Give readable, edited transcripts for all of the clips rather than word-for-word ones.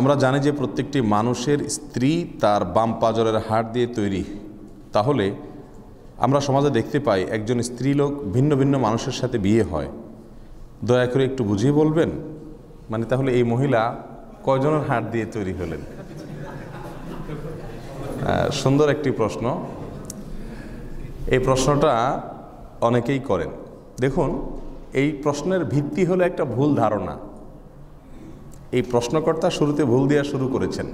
আমরা জানি যে প্রত্যেকটি মানুষের স্ত্রী তার বাম পাজরের হাড় দিয়ে তৈরি। তাহলে আমরা সমাজে দেখতে পাই একজন স্ত্রীলোক ভিন্ন ভিন্ন মানুষের সাথে বিয়ে হয়। দয়া করে একটু বুঝিয়ে বলবেন, মানে তাহলে এই মহিলা কয়জনের হাড় দিয়ে তৈরি হলেন? সুন্দর একটি প্রশ্ন। এই প্রশ্নটা অনেকেই করেন। দেখুন, এই প্রশ্নের ভিত্তি হলো একটা ভুল ধারণা। এই প্রশ্নকর্তা শুরুতে ভুল দেওয়া শুরু করেছেন।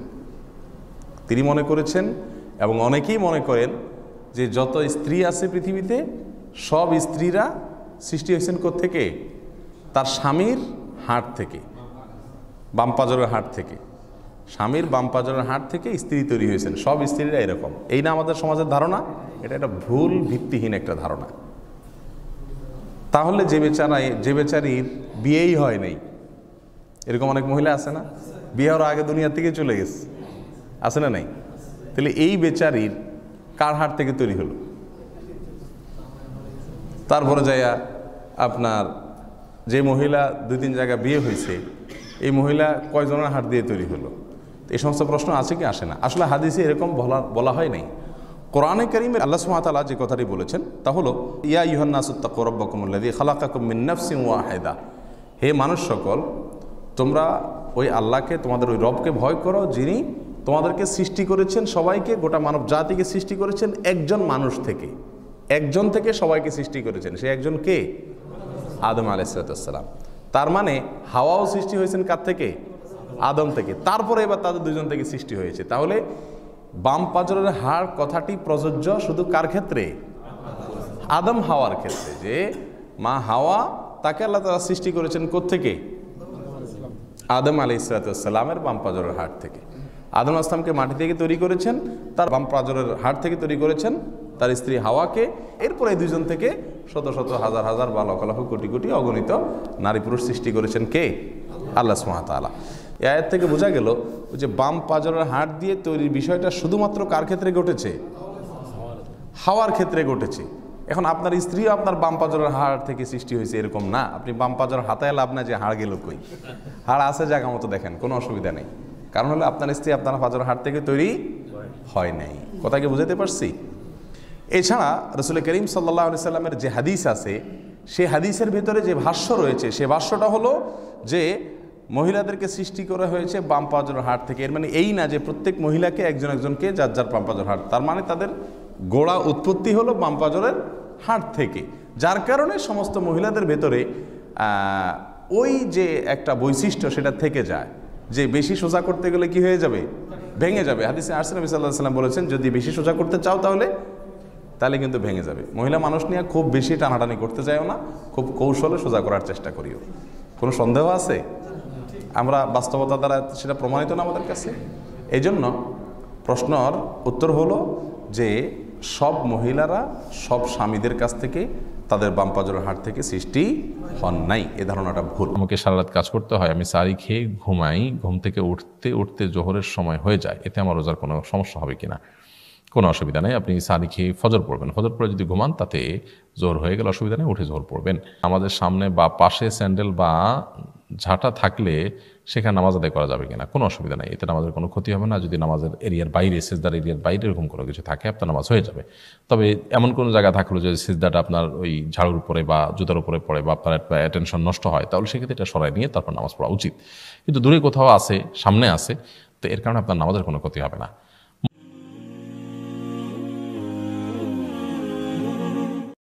তিনি মনে করেছেন এবং অনেকেই মনে করেন যে যত স্ত্রী আছে পৃথিবীতে সব স্ত্রীরা সৃষ্টি হয়েছেন কোত্থেকে? তার স্বামীর হাড় থেকে, বাম পাজরের হাড় থেকে। স্বামীর বাম পাজরের হাড় থেকে স্ত্রী তৈরি হয়েছেন, সব স্ত্রীরা এরকম। এই না আমাদের সমাজের ধারণা? এটা একটা ভুল ভিত্তিহীন একটা ধারণা। তাহলে যে বেচারির বিয়েই হয় নাই, এরকম অনেক মহিলা আছে না, বিয়ে হওয়ার আগে দুনিয়া থেকে চলে গেছে, আছে না নাই? তাহলে এই বেচারির কার হাড় থেকে তৈরি হলো? তারপরে যাইয়া আপনার যে মহিলা 2-3 জায়গায় বিয়ে হয়েছে, এই মহিলা কয়জনের হাড় দিয়ে তৈরি হলো? এই সমস্ত প্রশ্ন আছে কি আসে না? আসলে হাদিসে এরকম বলা হয় নাই। কোরআনে কারীমে আল্লাহ সুবহানাহু ওয়া তাআলা যে কথাটি বলেছেন তা হলো, ইয়া আইয়ুহান নাসু তাকু রাব্বাকুমুল্লাযী খালাকাকুম মিন নাফসিন ওয়াহিদা। হে মানুষ সকল, তোমরা ওই আল্লাহকে, তোমাদের ওই রবকে ভয় করো, যিনি তোমাদেরকে সৃষ্টি করেছেন, সবাইকে, গোটা মানব জাতিকে সৃষ্টি করেছেন একজন মানুষ থেকে। একজন থেকে সবাইকে সৃষ্টি করেছেন। সে একজন কে? আদম আলাইহিস সালাম। তার মানে হাওয়াও সৃষ্টি হয়েছেন কার থেকে? আদম থেকে। তারপরে এবার তাদের দুজন থেকে সৃষ্টি হয়েছে। তাহলে বাম পাজরের হাড় কথাটি প্রযোজ্য শুধু কার ক্ষেত্রে? আদম হাওয়ার ক্ষেত্রে। যে মা হাওয়া, তাকে আল্লাহ তাআলা সৃষ্টি করেছেন কোত্থেকে? আদম আলাইহিস সালামের বাম পাজরের হাড় থেকে। আদম আসলামকে মাটি থেকে তৈরি করেছেন, তার বাম পাজরের হাড় থেকে তৈরি করেছেন তার স্ত্রী হাওয়াকে। এরপরে এই দুজন থেকে শত শত হাজার হাজার বা লক্ষ লক্ষ কোটি কোটি অগণিত নারী পুরুষ সৃষ্টি করেছেন কে? আল্লাহ সুবহানাহু ওয়া তাআলা। এই আয়াত থেকে বোঝা গেল যে বাম পাজরের হাড় দিয়ে তৈরির বিষয়টা শুধুমাত্র কার ক্ষেত্রে ঘটেছে? হাওয়ার ক্ষেত্রে ঘটেছে। এখন আপনার স্ত্রীও আপনার বাম পাজরের হাড় থেকে সৃষ্টি হয়েছে এরকম না। আপনি বাম পাজর হাতায় লাভ না যে হাড় গেল কই। হাড় আছে জায়গা মতো, দেখেন, কোনো অসুবিধা নেই। কারণ হলো আপনার স্ত্রী আপনার পাজরের হাড় থেকে তৈরি হয় নাই। কথা কি বুঝাতে পারছি? এছাড়া রাসূল করিম সাল্লাল্লাহু আলাইহি সাল্লামের যে হাদিস আছে, সেই হাদিসের ভিতরে যে ভাষ্য রয়েছে, সে ভাষ্যটা হলো যে মহিলাদেরকে সৃষ্টি করা হয়েছে বাম পাজরের হাড় থেকে। এর মানে এই না যে প্রত্যেক মহিলাকে একজন একজনকে যার যার বাম পাজরের হাড়, তার মানে তাদের গোড়া উৎপত্তি হলো বাম পাজরের হাড় থেকে। যার কারণে সমস্ত মহিলাদের ভেতরে ওই যে একটা বৈশিষ্ট্য সেটা থেকে যায় যে বেশি সোজা করতে গেলে কি হয়ে যাবে? ভেঙে যাবে। হাদিসে আসছে, নবী সাল্লাল্লাহু আলাইহি ওয়াসাল্লাম বলেছেন, যদি বেশি সোজা করতে চাও তাহলে কিন্তু ভেঙে যাবে। মহিলা মানুষ নিয়ে খুব বেশি টানাটানি করতে চাইও না, খুব কৌশলে সোজা করার চেষ্টা করিও। কোনো সন্দেহ আছে? আমরা বাস্তবতা দ্বারা সেটা প্রমাণিত না আমাদের কাছে। এই জন্য প্রশ্নর উত্তর হলো যে সব মহিলারা সব স্বামীদের কাছ থেকে তাদের বাম পাজরের হাড় থেকে সৃষ্টি হন নাই, এ ধারণাটা ভুল। আমাকে সারা রাত কাজ করতে হয়, আমি সারি খেয়ে ঘুমাই, ঘুম থেকে উঠতে উঠতে জোহরের সময় হয়ে যায়, এতে আমার রোজার কোনো সমস্যা হবে কিনা? কোনো অসুবিধা নেই। আপনি সারি খেয়ে ফজর পড়বেন, ফজর পড়ে যদি ঘুমান তাতে জোহর হয়ে গেলে অসুবিধা নেই, উঠে জোহর পড়বেন। আমাদের সামনে বা পাশে স্যান্ডেল বা ঝাঁটা থাকলে সেখানে নামাজ আদায় করা যাবে কিনা? কোনো অসুবিধা নেই, এতে নামাজের কোনো ক্ষতি হবে না। যদি নামাজের এরিয়ার বাইরে, সিজদার এরিয়ার বাইরে এরকম কোনো কিছু থাকে, আপনার নামাজ হয়ে যাবে। তবে এমন কোনো জায়গা থাকলো যে সিজদাটা আপনার ওই ঝাড়ুর উপরে বা জুতার উপরে পড়ে বা আপনার অ্যাটেনশন নষ্ট হয়, তাহলে সেক্ষেত্রে এটা সরাই নিয়ে তারপর নামাজ পড়া উচিত। কিন্তু দূরে কোথাও আছে, সামনে আছে, তো এর কারণে আপনার নামাজের কোনো ক্ষতি হবে না।